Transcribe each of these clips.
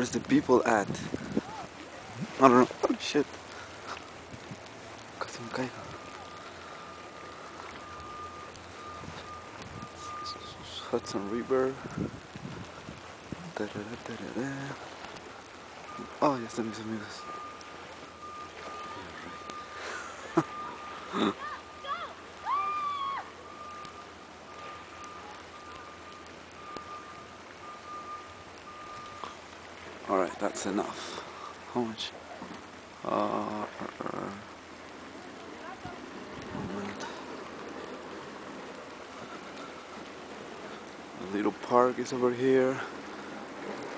Where's the people at? I don't know. Oh shit. Casi me caigo. Hudson River. Oh, ya están mis amigos. Alright, that's enough. How much? A little park is over here.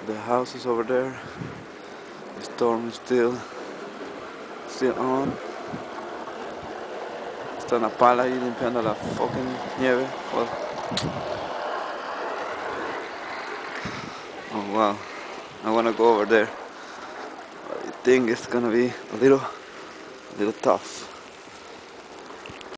The house is over there. The storm is still on. Está una pala ahí limpiando la fucking nieve. Well, oh wow, I wanna go over there. I think it's gonna be a little tough.